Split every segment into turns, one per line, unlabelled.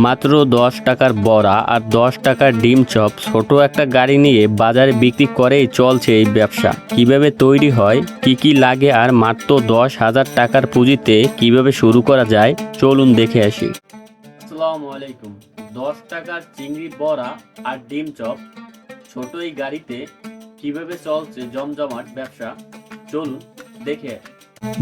মাত্র 10 টাকার বড়া আর 10 টাকার ডিম চপ ছোট একটা গাড়ি নিয়ে বাজারে বিক্রি করেই চলছে এই ব্যবসা। কিভাবে তৈরি হয়, কি কি লাগে আর মাত্র 10,000 টাকার পুঁজিতে কিভাবে শুরু করা যায়, চলুন দেখে আসি। আসসালামু আলাইকুম। 10 টাকার চিংড়ি বড়া আর ডিম চপ ছোট এই গাড়িতে কিভাবে চলছে জমজমাট ব্যবসা, চলুন দেখে আসি।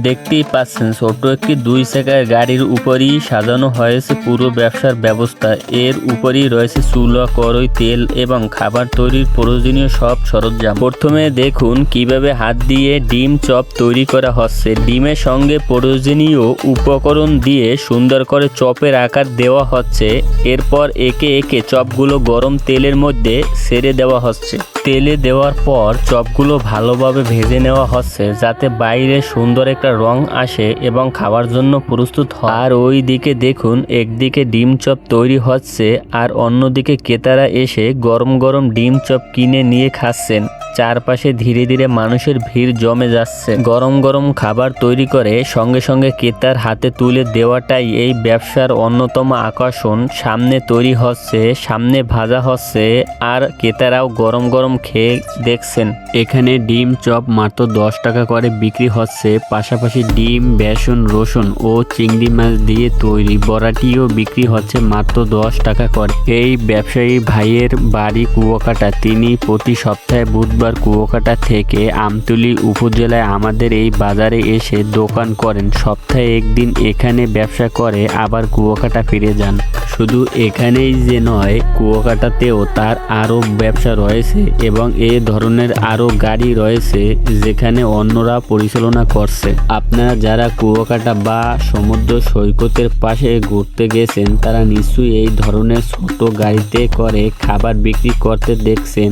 দেখতেই পাচ্ছেন ছোট একটি 2 চাকার গাড়ির উপরই সাজানো হয়েছে পুরো ব্যবসার ব্যবস্থা। এর উপরই রয়েছে চুলা, কড়াই, তেল এবং খাবার তৈরির প্রয়োজনীয় সব সরঞ্জাম। প্রথমে দেখুন কিভাবে হাত দিয়ে ডিম চপ তৈরি করা হচ্ছে। ডিমের সঙ্গে প্রয়োজনীয় উপকরণ দিয়ে সুন্দর করে চপের আকার দেওয়া হচ্ছে। এরপর একে একে চপগুলো গরম তেলের মধ্যে ছেড়ে দেওয়া হচ্ছে। তেলে দেওয়ার পর চপগুলো ভালোভাবে ভেজে নেওয়া হচ্ছে যাতে বাইরে সুন্দর একটা রং আসে এবং খাওয়ার জন্য প্রস্তুত হয়। আর ওই দিকে দেখুন একদিকে ডিম চপ তৈরি হচ্ছে আর অন্যদিকে ক্রেতারা এসে গরম গরম ডিম চপ কিনে নিয়ে খাচ্ছেন। চারপাশে ধীরে ধীরে মানুষের ভিড় জমে যাচ্ছে। গরম গরম খাবার তৈরি করে সঙ্গে সঙ্গে ক্রেতার হাতে তুলে দেওয়াটাই এই ব্যবসার অন্যতম আকর্ষণ। সামনে তৈরি হচ্ছে, সামনে ভাজা হচ্ছে আর ক্রেতারাও গরম গরম খেয়ে দেখছেন। এখানে ডিম চপ মাত্র 10 টাকা করে বিক্রি হচ্ছে। পাশাপাশি ডিম, বেসন, রসুন ও চিংড়ি মাছ দিয়ে তৈরি বড়াটিও বিক্রি হচ্ছে মাত্র 10 টাকা করে। এই ব্যবসায়ী ভাইয়ের বাড়ি কুয়াকাটা। তিনি প্রতি সপ্তাহে বুধবার কুয়াকাটা থেকে আমতলী উপজেলায় আমাদের এই বাজারে এসে দোকান করেন। সপ্তাহে একদিন এখানে ব্যবসা করে আবার কুয়াকাটা ফিরে যান। শুধু এখানেই যে নয়, কুয়াকাটাতেও তার আরও ব্যবসা রয়েছে এবং এ ধরনের আরও গাড়ি রয়েছে যেখানে অন্যরা পরিচালনা করছে। আপনারা যারা কুয়াকাটা বা সমুদ্র সৈকতের পাশে ঘুরতে গেছেন তারা নিশ্চয়ই এই ধরনের ছোট গাড়িতে করে খাবার বিক্রি করতে দেখছেন।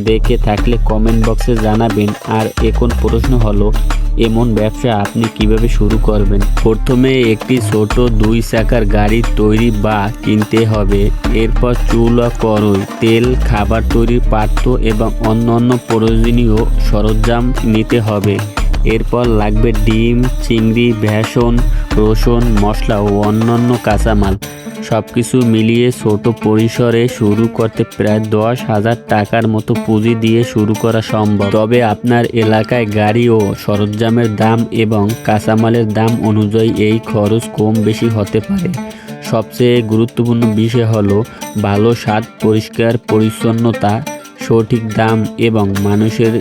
দেখে থাকলে কমেন্ট বক্সে জানাবেন। আর এখন প্রশ্ন হলো, এমন ব্যবসা আপনি কিভাবে শুরু করবেন? প্রথমে একটি ছোট 2 চাকার গাড়ি তৈরি বা কিনতে হবে। এরপর চুলা, কড়াই, তেল, খাবার তৈরির পাত্র এবং অন্যান্য প্রয়োজনীয় সরঞ্জাম নিতে হবে। এরপর লাগবে ডিম, চিংড়ি, বেসন, রসুন, মশলা ও অন্যান্য কাঁচামাল। সবকিছু মিলিয়ে ছোট পরিসরে শুরু করতে প্রায় 10,000 টাকার মতো পুঁজি দিয়ে শুরু করা সম্ভব। তবে আপনার এলাকায় গাড়ি ও সরঞ্জামের দাম এবং কাঁচামালের দাম অনুযায়ী এই খরচ কম বেশি হতে পারে। সবচেয়ে গুরুত্বপূর্ণ বিষয় হলো ভালো স্বাদ, পরিষ্কার পরিচ্ছন্নতা, সঠিক দাম এবং মানুষের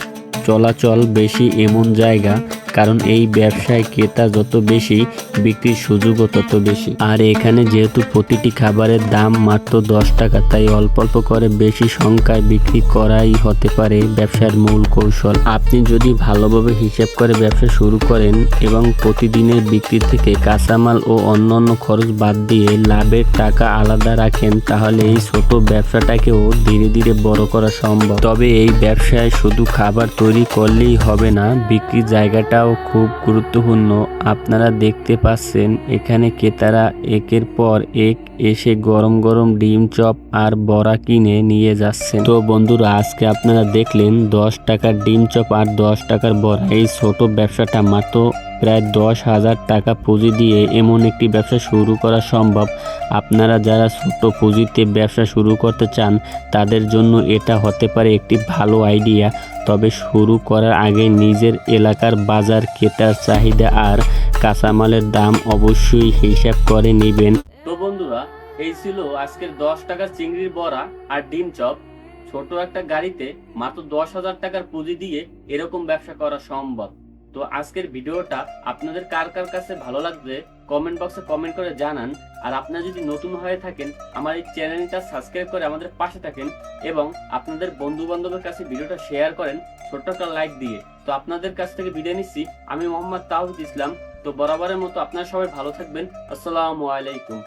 চলাচল বেশি এমন জায়গা। কারণ এই ব্যবসায় ক্রেতা যত বেশি, বিক্রির সুযোগও তত বেশি। আর এখানে যেহেতু প্রতিটি খাবারের দাম মাত্র 10 টাকা, তাই অল্প অল্প করে বেশি সংখ্যায় বিক্রি করাই হতে পারে ব্যবসার মূল কৌশল। আপনি যদি ভালোভাবে হিসাব করে ব্যবসা শুরু করেন এবং প্রতিদিনের বিক্রি থেকে কাঁচামাল ও অন্যান্য খরচ বাদ দিয়ে লাভের টাকা আলাদা রাখেন, তাহলে এই ছোট ব্যবসাটাকেও ধীরে ধীরে বড় করা সম্ভব। তবে এই ব্যবসায় শুধু খাবার তৈরি করলেই হবে না, বিক্রির জায়গাটাও খুব গুরুত্বপূর্ণ। আপনারা দেখতে পাচ্ছেন এখানে ক্রেতারা একের পর এক এসে গরম গরম ডিম চপ আর বড়া কিনে নিয়ে যাচ্ছেন। তো বন্ধুরা, আজকে আপনারা দেখলেন 10 টাকার ডিম চপ আর 10 টাকার বড়া। এই ছোট ব্যবসাটা মাত্র প্রায় 10,000 টাকা পুঁজি দিয়ে এমন একটি ব্যবসা শুরু করা সম্ভব। আপনারা যারা ছোট পুঁজিতে ব্যবসা শুরু করতে চান তাদের জন্য এটা হতে পারে একটি ভালো আইডিয়া। তবে শুরু করার আগে নিজের এলাকার বাজার, ক্রেতার চাহিদা আর কাঁচামালের দাম অবশ্যই হিসাব করে নেবেন। তো বন্ধুরা, এই ছিল আজকের 10 টাকার চিংড়ির বড়া আর ডিম চপ। ছোট একটা গাড়িতে মাত্র 10,000 টাকার পুঁজি দিয়ে এরকম ব্যবসা করা সম্ভব। তো আজকের ভিডিওটা আপনাদের কার কার কাছে ভালো লাগবে কমেন্ট বক্সে কমেন্ট করে জানান। আর আপনারা যদি নতুন হয়ে থাকেন আমার এই চ্যানেলটা সাবস্ক্রাইব করে আমাদের পাশে থাকেন এবং আপনাদের বন্ধু বান্ধবের কাছে ভিডিওটা শেয়ার করেন ছোট্ট একটা লাইক দিয়ে। তো আপনাদের কাছ থেকে বিদায় নিচ্ছি, আমি মোহাম্মদ তাওহিদ ইসলাম। তো বরাবরের মতো আপনারা সবাই ভালো থাকবেন। আসসালামু আলাইকুম।